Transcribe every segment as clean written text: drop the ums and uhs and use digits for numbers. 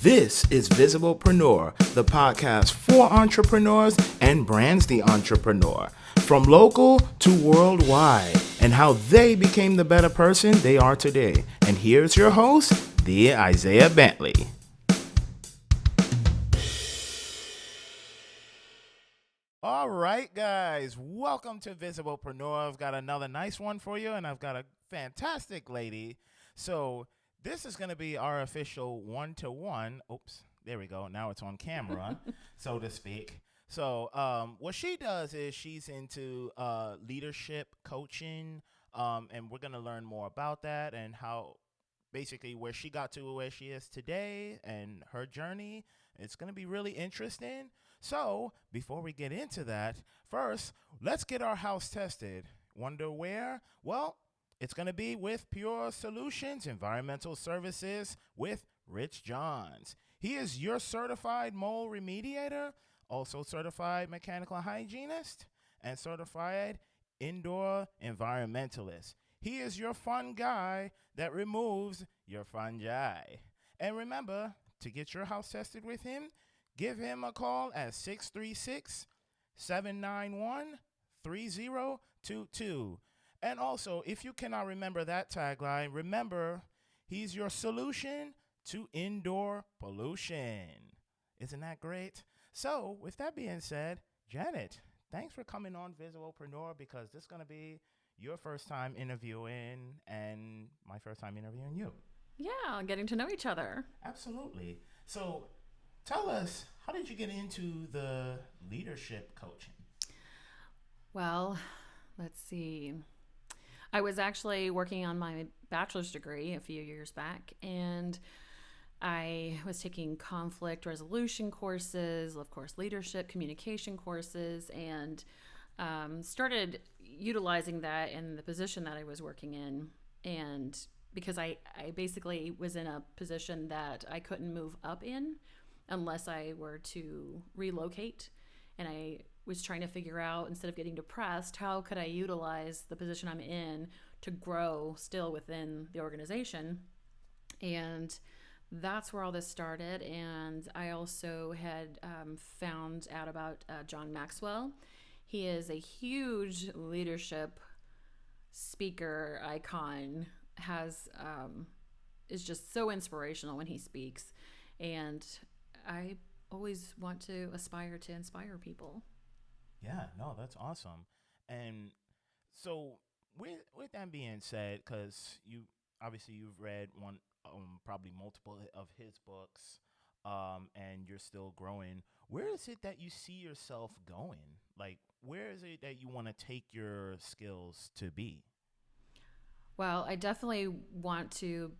This is Visiblepreneur, the podcast for entrepreneurs and brands the entrepreneur, from local to worldwide, and how they became the better person they are today. And here's your host, the Isaiah Bentley. All right, guys, welcome to Visiblepreneur. I've got another nice one for you, and I've got a fantastic lady. So this is going to be our official one-to-one. Oops, there we go. Now it's on camera, so to speak. So what she does is she's into leadership coaching, and we're going to learn more about that and how basically where she got to where she is today and her journey. It's going to be really interesting. So before we get into that, first, let's get our house tested. Wonder where? Well, it's going to be with Pure Solutions Environmental Services with Rich Johns. He is your certified mold remediator, also certified mechanical hygienist, and certified indoor environmentalist. He is your fun guy that removes your fungi. And remember, to get your house tested with him, give him a call at 636-791-3022. And also, if you cannot remember that tagline, remember, he's your solution to indoor pollution. Isn't that great? So, with that being said, Janet, thanks for coming on Visiblepreneur, because this is going to be your first time interviewing and my first time interviewing you. Yeah, getting to know each other. Absolutely. So, tell us, how did you get into the leadership coaching? Well, let's see. I was actually working on my bachelor's degree a few years back, and I was taking conflict resolution courses, of course, leadership, communication courses, and started utilizing that in the position that I was working in. And because I basically was in a position that I couldn't move up in unless I were to relocate. And I was trying to figure out, instead of getting depressed, how could I utilize the position I'm in to grow still within the organization. And that's where all this started. And I also had found out about John Maxwell. He is a huge leadership speaker icon, is just so inspirational when he speaks. And I always want to aspire to inspire people. Yeah, no, that's awesome. And so with that being said, because you've read one, probably multiple of his books, and you're still growing, where is it that you see yourself going? Like, where is it that you want to take your skills to be? Well, I definitely want to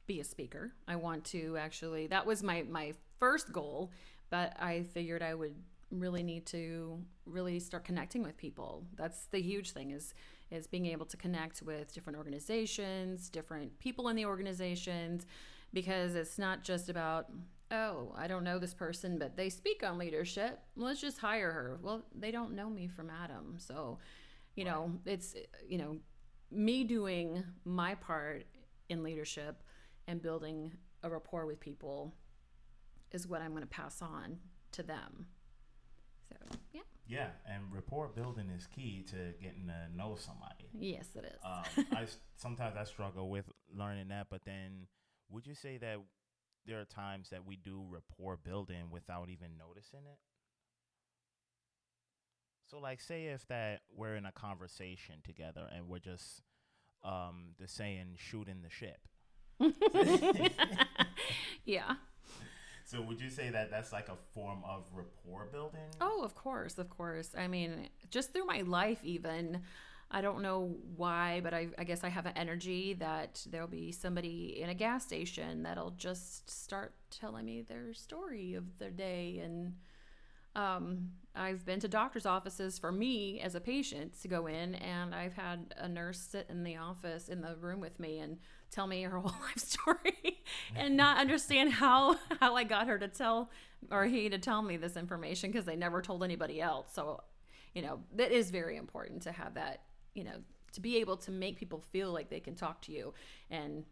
be a speaker. I want to actually, that was my first goal, but I figured I would really need to really start connecting with people. That's the huge thing, is being able to connect with different organizations, different people in the organizations, because it's not just about, oh, I don't know this person, but they speak on leadership. Let's just hire her. Well, they don't know me from Adam. So, it's, me doing my part in leadership and building a rapport with people is what I'm going to pass on to them. So, yeah. Yeah, and rapport building is key to getting to know somebody. Yes, it is. Sometimes I struggle with learning that, but then would you say that there are times that we do rapport building without even noticing it? So, like, say if that we're in a conversation together and we're just the saying shooting the ship. Yeah. So would you say that that's like a form of rapport building? Oh, of course. I mean, just through my life even, I don't know why, but I guess I have an energy that there'll be somebody in a gas station that'll just start telling me their story of their day. And I've been to doctor's offices for me as a patient to go in, and I've had a nurse sit in the office in the room with me and tell me her whole life story and not understand how I got her to tell, or he to tell me this information, because they never told anybody else. So, that is very important to have that, to be able to make people feel like they can talk to you. And,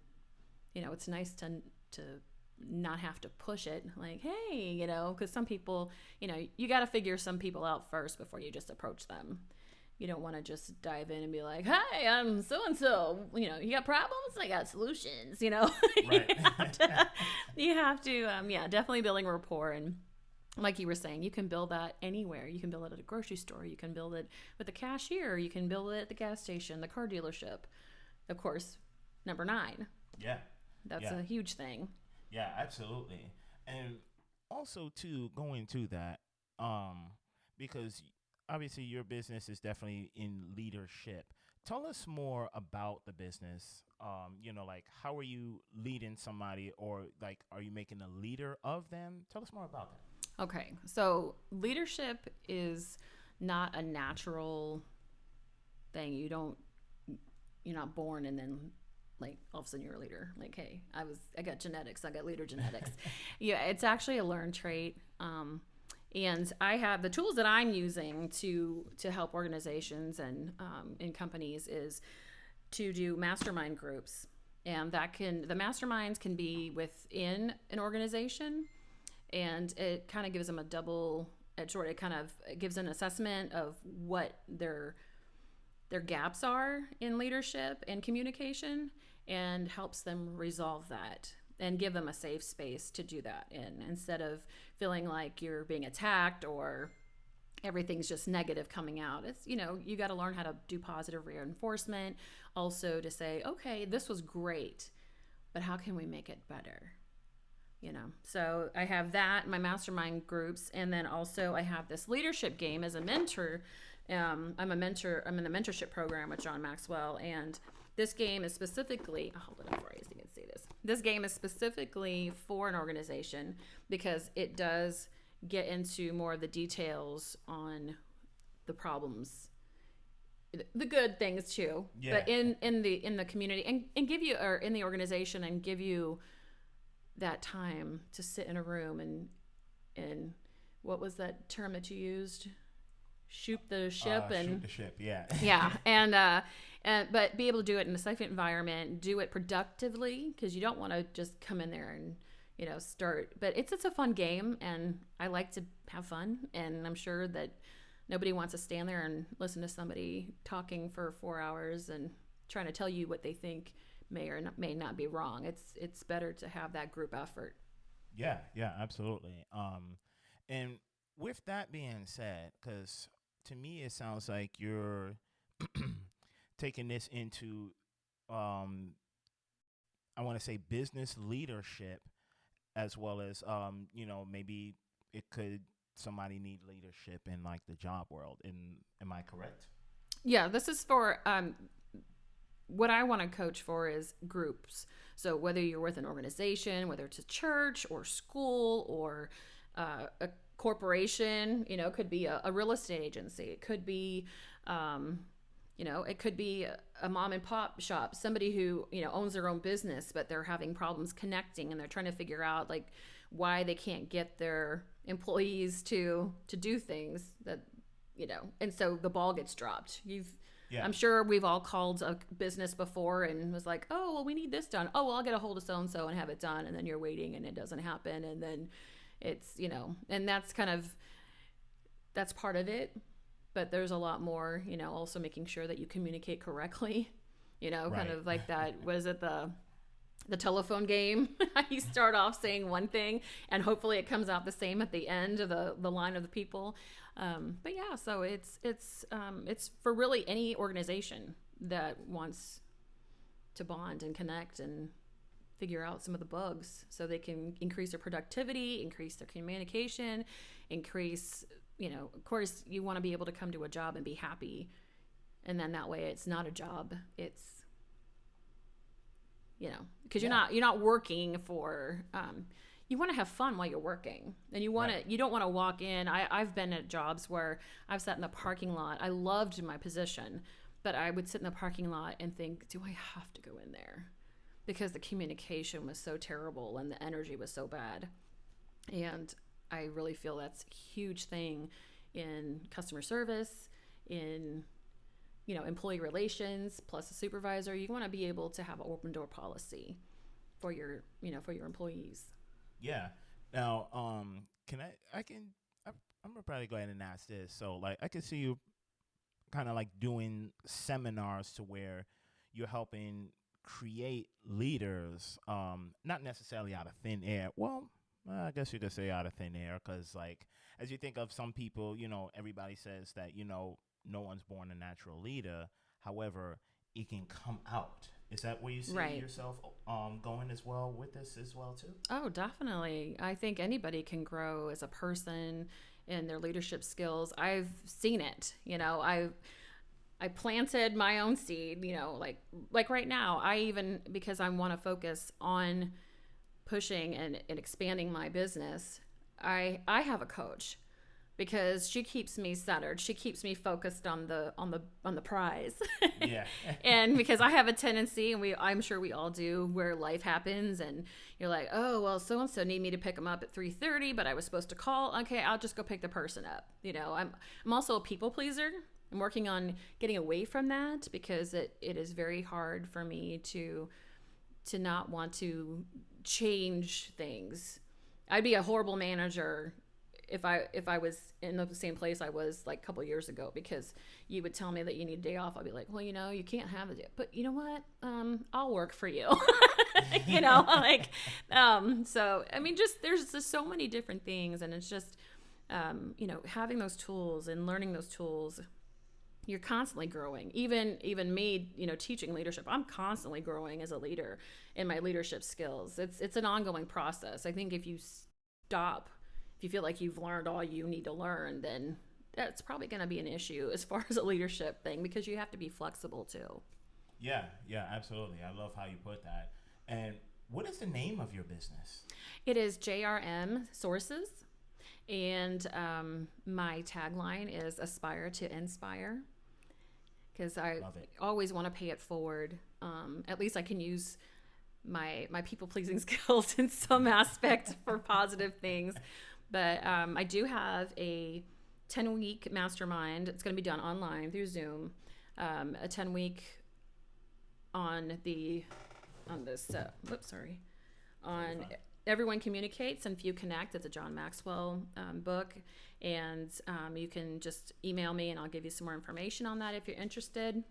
it's nice to not have to push it like, hey, because some people, you got to figure some people out first before you just approach them. You don't want to just dive in and be like, "Hi, I'm so and so. You got problems? I got solutions." Right. You have to, definitely building rapport. And like you were saying, you can build that anywhere. You can build it at a grocery store. You can build it with the cashier. You can build it at the gas station, the car dealership. Of course, number 9. Yeah. That's a huge thing. Yeah, absolutely. And also too, going to that, because obviously your business is definitely in leadership. Tell us more about the business. Like how are you leading somebody, or like are you making a leader of them? Tell us more about that. Okay, so leadership is not a natural thing. You're not born and then like all of a sudden you're a leader. Like, hey, I got genetics. I got leader genetics. Yeah, it's actually a learned trait. And I have the tools that I'm using to help organizations and companies is to do mastermind groups, and the masterminds can be within an organization, and it kind of gives them a double edged sword. It kind of gives an assessment of what their gaps are in leadership and communication, and helps them resolve that and give them a safe space to do that in, instead of feeling like you're being attacked or everything's just negative coming out. It's, you got to learn how to do positive reinforcement, also to say, okay, this was great, but how can we make it better? So I have that, my mastermind groups, and then also I have this leadership game as a mentor. I'm in the mentorship program with John Maxwell, and this game is specifically, I'll hold it up for you so you can see this. This game is specifically for an organization because it does get into more of the details on the problems, the good things too, but in the community and give you, or in the organization, and give you that time to sit in a room and what was that term that you used? Shoot the ship. Shoot the ship, yeah. Yeah, but be able to do it in a safe environment, do it productively, because you don't want to just come in there and start. But it's a fun game, and I like to have fun, and I'm sure that nobody wants to stand there and listen to somebody talking for 4 hours and trying to tell you what they think may or may not be wrong. It's better to have that group effort. Yeah, absolutely. And with that being said, because to me it sounds like you're taking this into, I want to say business leadership, as well as, maybe somebody need leadership in like the job world. Am I correct? Yeah, this is for, what I want to coach for is groups. So whether you're with an organization, whether it's a church or school or a corporation, it could be a real estate agency. It could be, it could be a mom and pop shop, somebody who, owns their own business, but they're having problems connecting, and they're trying to figure out like why they can't get their employees to do things that, and so the ball gets dropped. I'm sure we've all called a business before and was like, oh, well, we need this done. Oh, well, I'll get a hold of so-and-so and have it done. And then you're waiting and it doesn't happen. And then it's, and that's part of it. But there's a lot more, also making sure that you communicate correctly, Right. kind of like that. Was it the telephone game? You start off saying one thing and hopefully it comes out the same at the end of the line of the people. But yeah, so it's for really any organization that wants to bond and connect and figure out some of the bugs so they can increase their productivity, increase their communication, increase, of course you want to be able to come to a job and be happy. And then that way it's not a job. It's, because you're not working for, you want to have fun while you're working, and you don't want to walk in. I've been at jobs where I've sat in the parking lot. I loved my position, but I would sit in the parking lot and think, do I have to go in there? Because the communication was so terrible and the energy was so bad. And I really feel that's a huge thing in customer service, in employee relations, plus a supervisor. You want to be able to have an open door policy for your employees. Yeah. Now, can I can I'm gonna probably go ahead and ask this. So, like, I can see you kind of like doing seminars to where you're helping create leaders, not necessarily out of thin air. Well, I guess you could say out of thin air, because like as you think of some people, everybody says that no one's born a natural leader. However, it can come out. Is that where you see Right. yourself going as well with this as well too? Oh, definitely. I think anybody can grow as a person in their leadership skills. I've seen it. I planted my own seed, like right now, I even because I want to focus on pushing and expanding my business, I have a coach because she keeps me centered. She keeps me focused on the prize. Yeah. And because I have a tendency, and I'm sure we all do, where life happens and you're like, oh well, so and so need me to pick them up at 3:30, but I was supposed to call. Okay, I'll just go pick the person up. I'm also a people pleaser. I'm working on getting away from that because it is very hard for me to not want to change things. I'd be a horrible manager if I was in the same place I was like a couple of years ago, because you would tell me that you need a day off. I'd be like, well, you can't have a day, but you know what? I'll work for you. So I mean, there's just so many different things, and it's just, having those tools and learning those tools. You're constantly growing. Even me, teaching leadership, I'm constantly growing as a leader in my leadership skills. It's an ongoing process. I think if you feel like you've learned all you need to learn, then that's probably going to be an issue as far as a leadership thing, because you have to be flexible too. Yeah, absolutely. I love how you put that. And what is the name of your business? It is JRM Sources, and my tagline is Aspire to Inspire, because I always want to pay it forward. At least I can use my people pleasing skills in some aspect for positive things. But I do have a 10-week mastermind. It's going to be done online through Zoom. A 10-week on Everyone Communicates and Few Connect. It's a John Maxwell book. And you can just email me and I'll give you some more information on that if you're interested.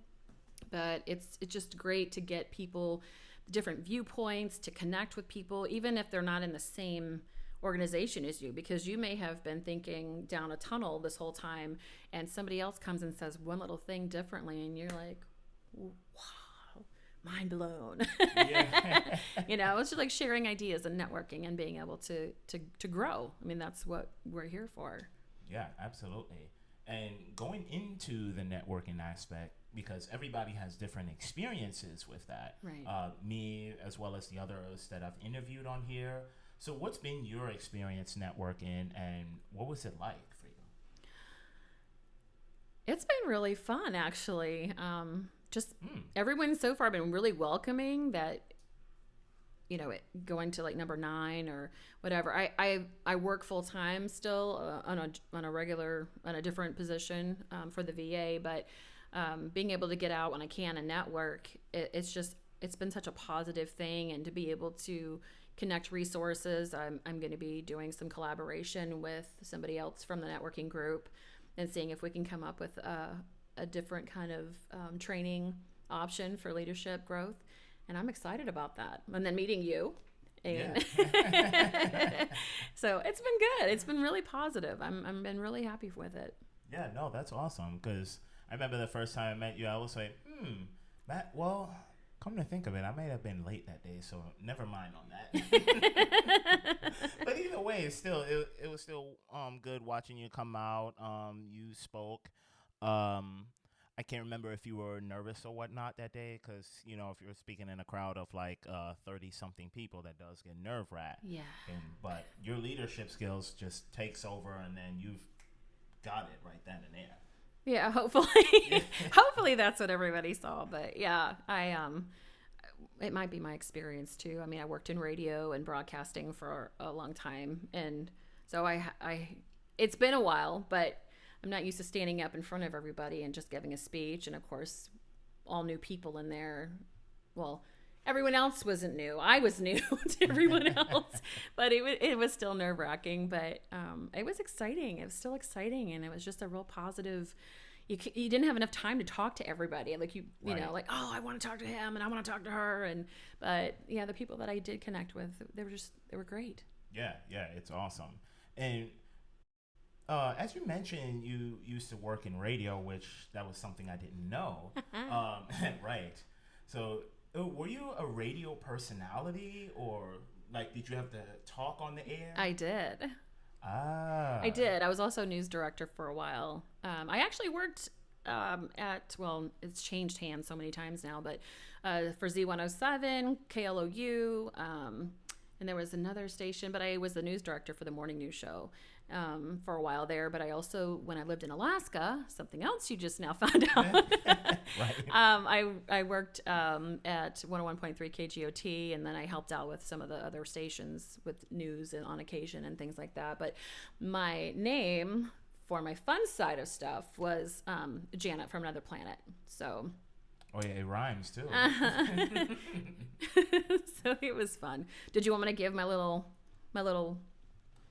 But it's just great to get people different viewpoints, to connect with people, even if they're not in the same organization as you, because you may have been thinking down a tunnel this whole time and somebody else comes and says one little thing differently and you're like, wow, mind blown. Yeah. It's just like sharing ideas and networking and being able to grow. I mean, that's what we're here for. Yeah, absolutely. And going into the networking aspect, because everybody has different experiences with that. Right. Me, as well as the others that I've interviewed on here. So what's been your experience networking, and what was it like for you? It's been really fun, actually. Everyone's so far been really welcoming that, going to like number 9 or whatever. I work full time still on a different position for the VA, but being able to get out when I can and network, it's been such a positive thing. And to be able to connect resources, I'm going to be doing some collaboration with somebody else from the networking group and seeing if we can come up with a different kind of training option for leadership growth. And I'm excited about that. And then meeting you. And Yeah. So it's been good. It's been really positive. I'm been really happy with it. Yeah, no, that's awesome. Because I remember the first time I met you, I was like, come to think of it, I may have been late that day, so never mind on that. But either way, it was still good watching you come out. You spoke. I can't remember if you were nervous or whatnot that day, because if you're speaking in a crowd of like 30-something people, that does get nerve-wracked. Yeah. But your leadership skills just takes over, and then you've got it right then and there. Yeah, hopefully that's what everybody saw. But yeah, it might be my experience too. I mean, I worked in radio and broadcasting for a long time, and so it's been a while, but I'm not used to standing up in front of everybody and just giving a speech. And of course, all new people in there. Well, everyone else wasn't new. I was new to everyone else, but it was still nerve-wracking, but it was exciting. It was still exciting, and it was just a real positive. You didn't have enough time to talk to everybody. Like you know, like, oh, I want to talk to him and I want to talk to her. But yeah, the people that I did connect with, they were great. Yeah. It's awesome. And as you mentioned, you used to work in radio, which that was something I didn't know. Right. So were you a radio personality, or like, did you have to talk on the air? I did. Ah. I did. I was also news director for a while. I actually worked it's changed hands so many times now, but for Z107, KLOU, and there was another station, but I was the news director for the morning news show for a while there. But I also, when I lived in Alaska, something else you just now found out, Right. I worked at 101.3 KGOT, and then I helped out with some of the other stations with news and on occasion and things like that. But my name for my fun side of stuff was Janet from Another Planet. So. Oh yeah, it rhymes too. So it was fun. Did you want me to give my little?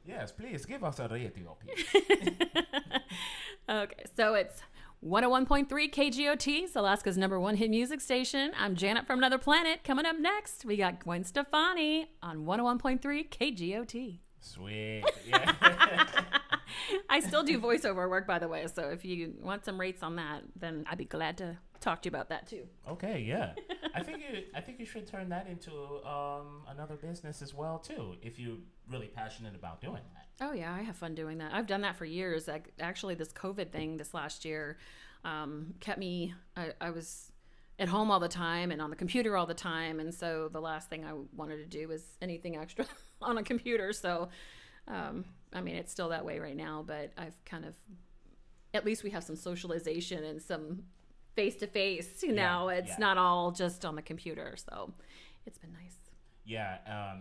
Yes, please give us a radio piece. Okay, so it's 101.3 KGOT, it's Alaska's #1 hit music station. I'm Janet from Another Planet. Coming up next, we got Gwen Stefani on 101.3 KGOT. Sweet. Yeah. I still do voiceover work, by the way, so if you want some rates on that, then I'd be glad to talk to you about that too. Okay, yeah. I think you should turn that into another business as well too, if you're really passionate about doing that. Oh yeah, I have fun doing that. I've done that for years. Actually, this COVID thing this last year kept me. I was at home all the time and on the computer all the time, and so the last thing I wanted to do was anything extra on a computer. So, I mean, it's still that way right now, but I've kind of, at least we have some socialization and some face-to-face, it's not all just on the computer, so it's been nice. Yeah,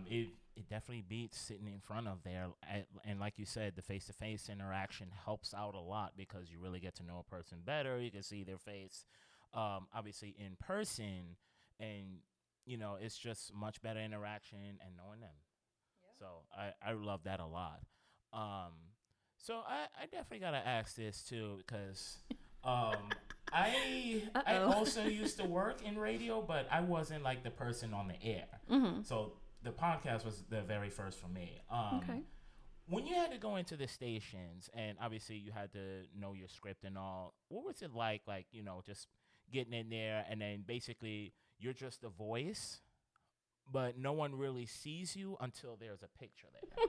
it definitely beats sitting in front of there, and like you said, the face-to-face interaction helps out a lot because you really get to know a person better. You can see their face, obviously in person, and it's just much better interaction and knowing them. Yeah. So I love that a lot. So I definitely gotta ask this too, because I also used to work in radio, but I wasn't like the person on the air. Mm-hmm. So the podcast was the very first for me. Okay. When you had to go into the stations, and obviously you had to know your script and all, what was it like, just getting in there, and then basically you're just a voice, but no one really sees you until there's a picture there?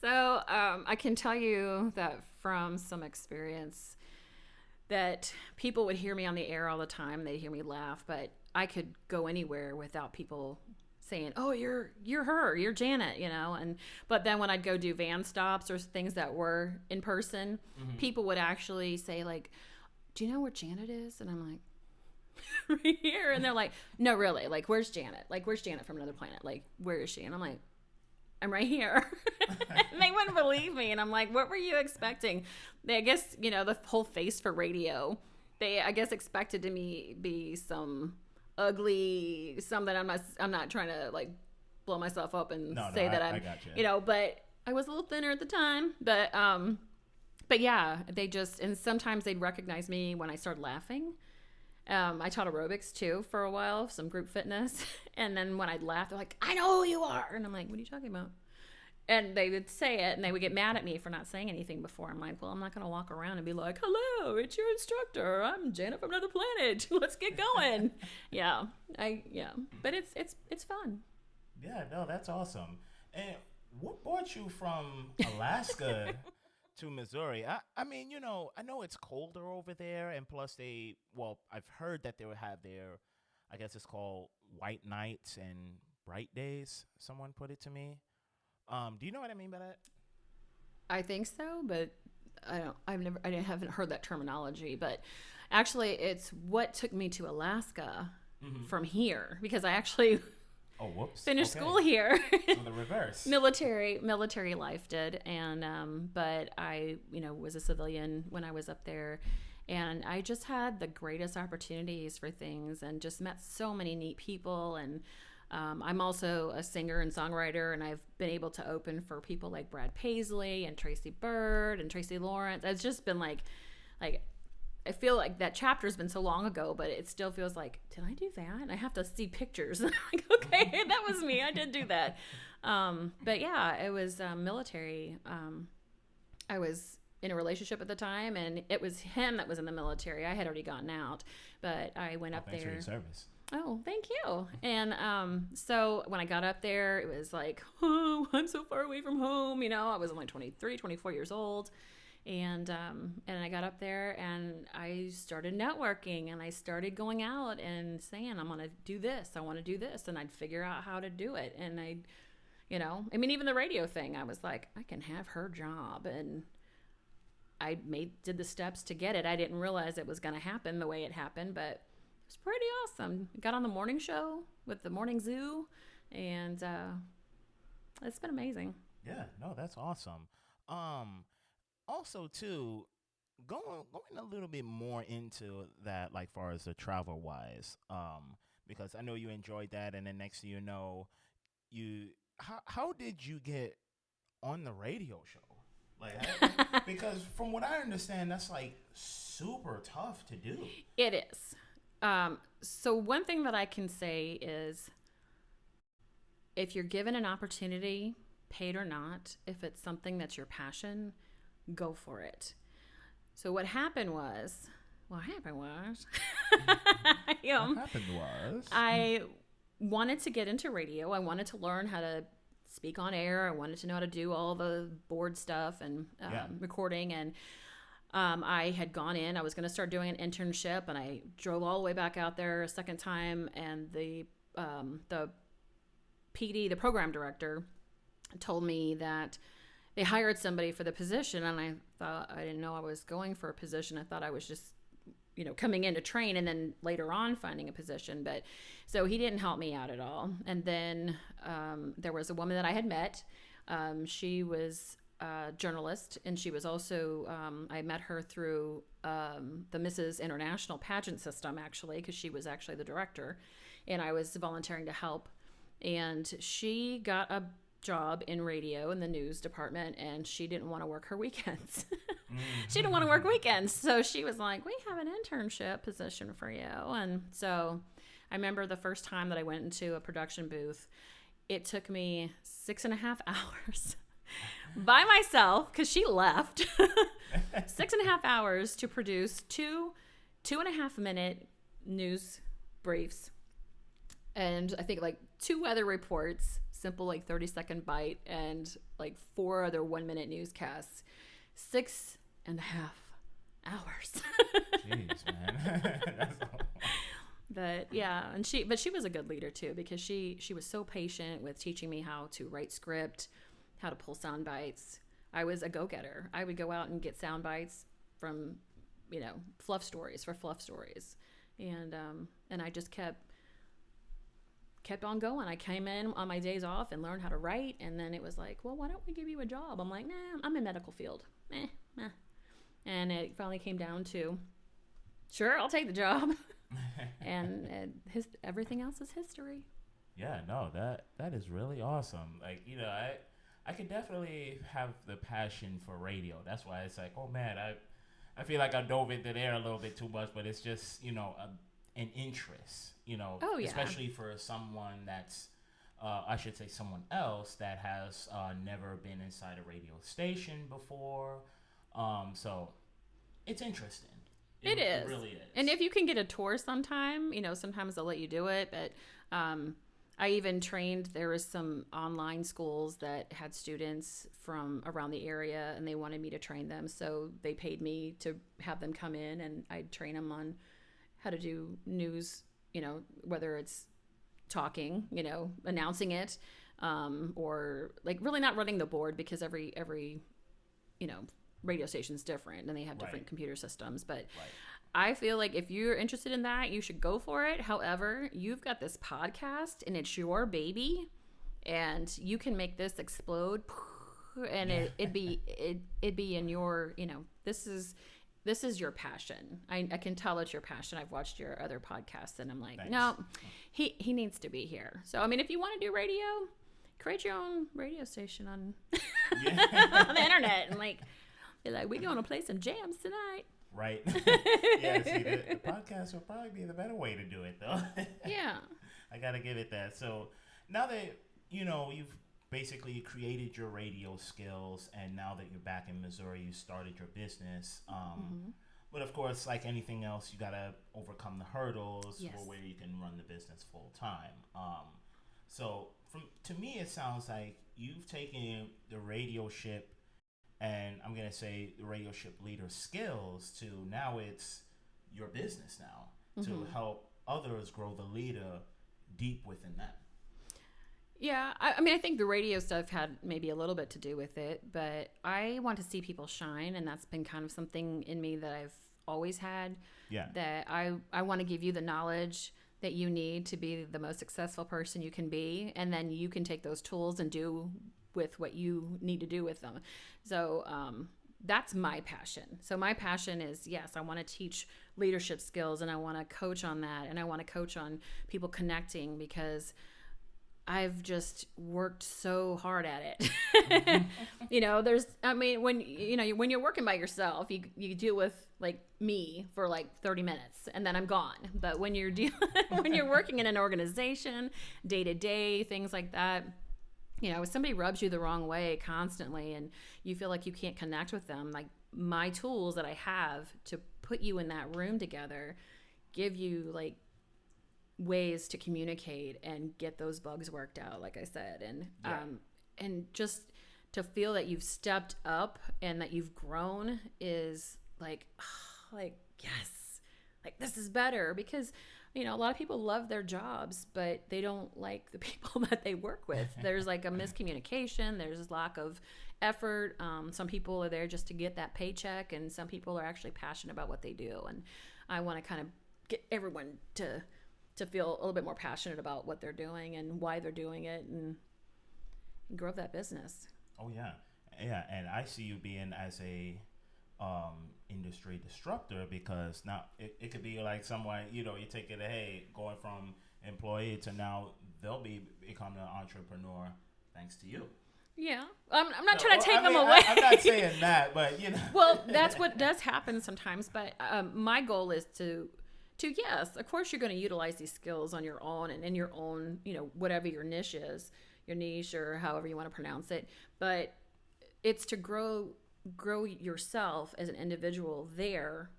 So I can tell you that from some experience that people would hear me on the air all the time. They'd hear me laugh, but I could go anywhere without people saying, "Oh, you're her, you're Janet," but then when I'd go do van stops or things that were in person, mm-hmm. people would actually say, like, "Do you know where Janet is?" And I'm like, "Right here." And they're like, "No, really, like, where's Janet? Like, where's Janet from Another Planet? Like, where is she?" And I'm like, "I'm right here." And they wouldn't believe me. And I'm like, what were you expecting? I guess, the whole face for radio, they, I guess, expected to me be some ugly, something. I'm not trying to like blow myself up and say that I got but I was a little thinner at the time. But yeah, they just, and sometimes they'd recognize me when I started laughing. I taught aerobics too for a while, some group fitness. And then when I'd laugh, they're like, "I know who you are." And I'm like, "What are you talking about?" And they would say it, and they would get mad at me for not saying anything before. I'm like, well, I'm not going to walk around and be like, "Hello, it's your instructor. I'm Janet from Another Planet. Let's get going." Yeah. But it's fun. Yeah, no, that's awesome. And what brought you from Alaska to Missouri? I mean, I know it's colder over there, and plus I've heard that they would have their, I guess it's called white nights and bright days. Someone put it to me. Do you know what I mean by that? I think so, but I haven't heard that terminology. But actually, it's what took me to Alaska mm-hmm. from here, because I actually finished school here. So the reverse. military life did, and but I was a civilian when I was up there, And I just had the greatest opportunities for things and just met so many neat people. And I'm also a singer and songwriter, and I've been able to open for people like Brad Paisley and Tracy Bird and Tracy Lawrence. It's just been like I feel like that chapter's been so long ago, but it still feels like, did I do that? And I have to see pictures. Like, okay, that was me. I did do that. But yeah, it was military. I was in a relationship at the time, and it was him that was in the military. I had already gotten out, but I went up Thanks there. for your service. Oh, thank you. And so when I got up there, it was like, oh, I'm so far away from home. You know, I was only 23, 24 years old. And I got up there and I started networking, and I started going out and saying, I'm going to do this. I want to do this. And I'd figure out how to do it. And even the radio thing, I was like, I can have her job. And I did the steps to get it. I didn't realize it was going to happen the way it happened, but it was pretty awesome. Got on the morning show with the Morning Zoo, and it's been amazing. Yeah, no, that's awesome. Also, too, going a little bit more into that, like far as the travel wise, because I know you enjoyed that, and then next thing you know, how did you get on the radio show? Like, because from what I understand, that's like super tough to do. It is. So one thing that I can say is, if you're given an opportunity, paid or not, if it's something that's your passion, go for it. So what happened was, I wanted to get into radio. I wanted to learn how to speak on air. I wanted to know how to do all the board stuff and recording. And I had gone in. I was going to start doing an internship, and I drove all the way back out there a second time. And the PD, the program director, told me that they hired somebody for the position, and I didn't know I was going for a position. I thought I was just, coming in to train and then later on finding a position. But so he didn't help me out at all. And then there was a woman that I had met. She was a journalist, and she was also, I met her through the Mrs. International pageant system, actually, because she was actually the director, and I was volunteering to help. And she got a job in radio in the news department, and she didn't want to work her weekends. She didn't want to work weekends. So she was like, we have an internship position for you. And so I remember the first time that I went into a production booth, it took me 6.5 hours by myself, because she left. 6.5 hours to produce 2.5 minute news briefs, and I think like 2 weather reports, simple like 30-second bite, and like 4 other 1-minute newscasts. 6.5 hours. Jeez, man. That's But yeah, and she was a good leader too, because she was so patient with teaching me how to write script, how to pull sound bites. I was a go-getter. I would go out and get sound bites from, fluff stories, and I just kept on going. I came in on my days off and learned how to write, and then it was like, well, why don't we give you a job? I'm like, nah, I'm in medical field. And it finally came down to, sure, I'll take the job. And everything else is history. Yeah, no, that is really awesome. Like, I could definitely have the passion for radio. That's why it's like, oh man, I feel like I dove into there a little bit too much, but it's just, an interest, Oh, yeah. Especially for someone that's, I should say someone else that has never been inside a radio station before. So it's interesting. It is. It really is. And if you can get a tour sometime, sometimes they'll let you do it. But I even trained, there was some online schools that had students from around the area, and they wanted me to train them. So they paid me to have them come in, and I'd train them on how to do news, whether it's talking, announcing it, or like really not running the board, because every radio station's different, and they have different computer systems. But I feel like if you're interested in that, you should go for it. However, you've got this podcast, and it's your baby, and you can make this explode, and it'd be in your, this is your passion. I can tell it's your passion. I've watched your other podcasts, and I'm like, Thanks. no, he needs to be here. So, I mean, if you want to do radio, create your own radio station on, on the internet, and like, be like, we're going to play some jams tonight. Right. Yeah, see, the podcast will probably be the better way to do it, though. Yeah. I got to give it that. So now that, you've basically created your radio skills, and now that you're back in Missouri, you started your business. But of course, like anything else, you got to overcome the hurdles for where you can run the business full time. So to me, it sounds like you've taken the radio ship, and I'm going to say the radio ship leader skills, to now it's your business now to help others grow the leader deep within them. Yeah, I mean, I think the radio stuff had maybe a little bit to do with it, but I want to see people shine, and that's been kind of something in me that I've always had. Yeah. That I want to give you the knowledge that you need to be the most successful person you can be, and then you can take those tools and do with what you need to do with them. So that's my passion. So my passion is, yes, I want to teach leadership skills, and I want to coach on that, and I want to coach on people connecting, because I've just worked so hard at it. When you're working by yourself, you deal with like me for like 30 minutes and then I'm gone. But when you're when you're working in an organization, day to day, things like that, if somebody rubs you the wrong way constantly and you feel like you can't connect with them, like my tools that I have to put you in that room together give you like ways to communicate and get those bugs worked out, like I said, and just to feel that you've stepped up and that you've grown is like yes, like this is better, because a lot of people love their jobs, but they don't like the people that they work with. There's like a miscommunication. There's lack of effort. Some people are there just to get that paycheck, and some people are actually passionate about what they do. And I want to kind of get everyone to feel a little bit more passionate about what they're doing and why they're doing it, and grow that business. Oh yeah. And I see you being as a industry disruptor, because now it could be like someone, you take it, going from employee to now they'll be becoming an entrepreneur thanks to you. Yeah. I'm not trying to take them away. I'm not saying that, but Well, that's what does happen sometimes. But my goal is to yes, of course you're going to utilize these skills on your own and in your own, whatever your niche is, your niche or however you want to pronounce it. But it's to grow yourself as an individual there,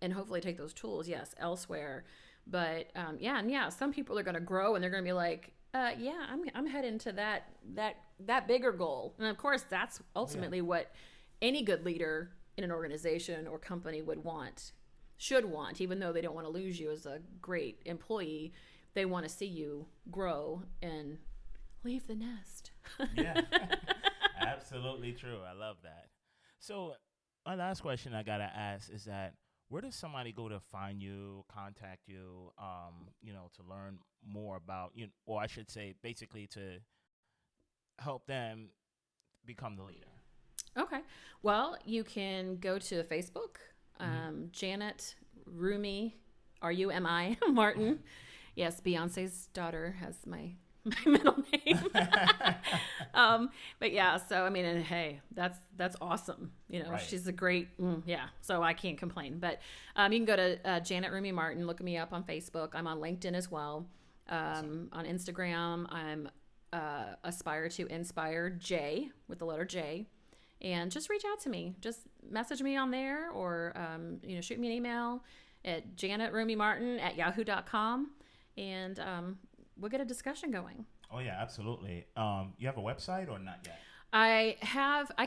and hopefully take those tools, elsewhere. But some people are going to grow and they're going to be like, I'm heading to that bigger goal. And of course, that's ultimately what any good leader in an organization or company should want, even though they don't want to lose you as a great employee. They want to see you grow and leave the nest. Yeah, absolutely true. I love that. So my last question I got to ask is that, where does somebody go to find you, contact you, to learn more about, or I should say basically to help them become the leader? Okay. Well, you can go to Facebook, Janet Rumi, Rumi Martin. Yes, Beyonce's daughter has my middle name. But yeah, so I mean, and hey, that's awesome. Right. She's a great, so I can't complain. But you can go to Janet Rumi Martin, look me up on Facebook. I'm on LinkedIn as well. On Instagram, I'm Aspire to Inspire J, with the letter J. And just reach out to me. Just message me on there, or shoot me an email at janetrumimartin@yahoo.com, and we'll get a discussion going. Oh yeah, absolutely. You have a website or not yet? I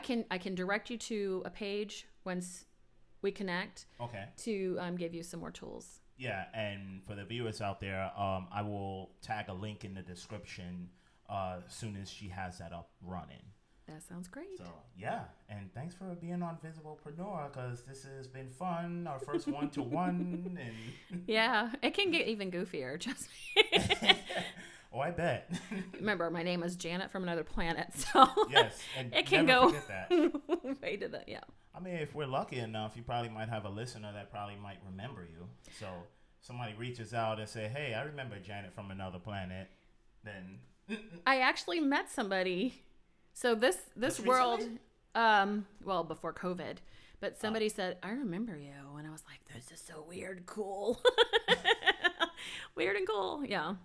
can direct you to a page once we connect. Okay. To give you some more tools. Yeah, and for the viewers out there, I will tag a link in the description as soon as she has that up running. That sounds great. So, yeah. And thanks for being on Visiblepreneur, because this has been fun. Our first one-to-one. And yeah, it can get even goofier. Just Oh, I bet. Remember, my name is Janet from another planet, so yes, and it can never go forget that. way to the, yeah. I mean, if we're lucky enough, you probably might have a listener that probably might remember you. So somebody reaches out and say, "Hey, I remember Janet from another planet." Then I actually met somebody. So this world, well, before COVID, but somebody said, "I remember you," and I was like, "This is so weird, and cool, weird and cool." Yeah,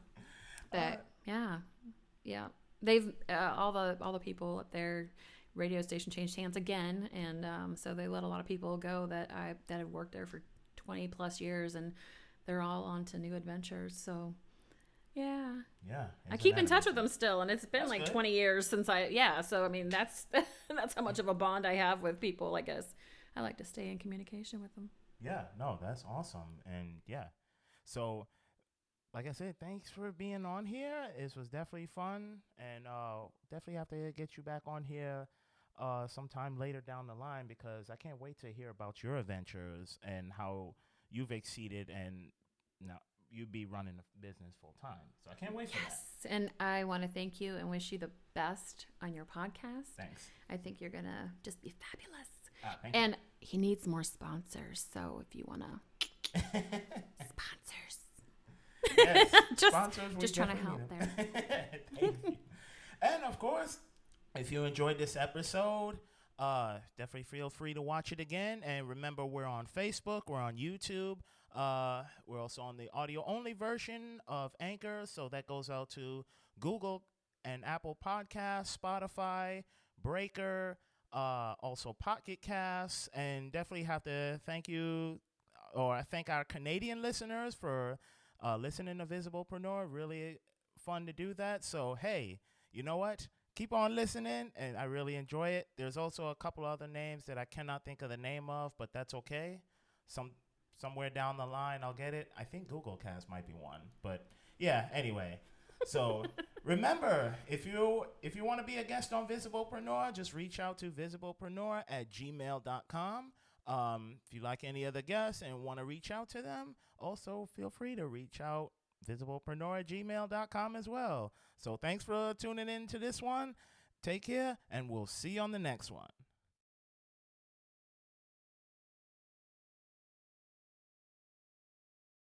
but yeah. They've all the people at their radio station changed hands again, and so they let a lot of people go that have worked there for 20 plus years, and they're all on to new adventures. So yeah, I keep in touch with them still, and it's been like 20 years since so I mean that's how much of a bond I have with people. I guess I like to stay in communication with them. Yeah, no, that's awesome. And so like I said, thanks for being on here. It was definitely fun, and definitely have to get you back on here sometime later down the line, because I can't wait to hear about your adventures and how you've exceeded, and now you'd be running a business full time. So I can't wait for that. Yes, and I want to thank you and wish you the best on your podcast. Thanks. I think you're gonna just be fabulous. Thank you. And he needs more sponsors, so if you wanna sponsors. Yes, sponsors. Just trying to help there. Thank you. And of course, if you enjoyed this episode, definitely feel free to watch it again. And remember, we're on Facebook, we're on YouTube, we're also on the audio-only version of Anchor, so that goes out to Google and Apple Podcasts, Spotify, Breaker, also Pocket Casts, and definitely have to thank our Canadian listeners for listening to Visiblepreneur. Really fun to do that. So, hey, you know what? Keep on listening, and I really enjoy it. There's also a couple other names that I cannot think of the name of, but that's okay. Somewhere down the line, I'll get it. I think Google Cast might be one, but yeah. Anyway, so remember, if you want to be a guest on Visiblepreneur, just reach out to visiblepreneur@gmail.com. If you like any other guests and want to reach out to them, also feel free to reach out visiblepreneur@gmail.com as well. So thanks for tuning in to this one. Take care, and we'll see you on the next one.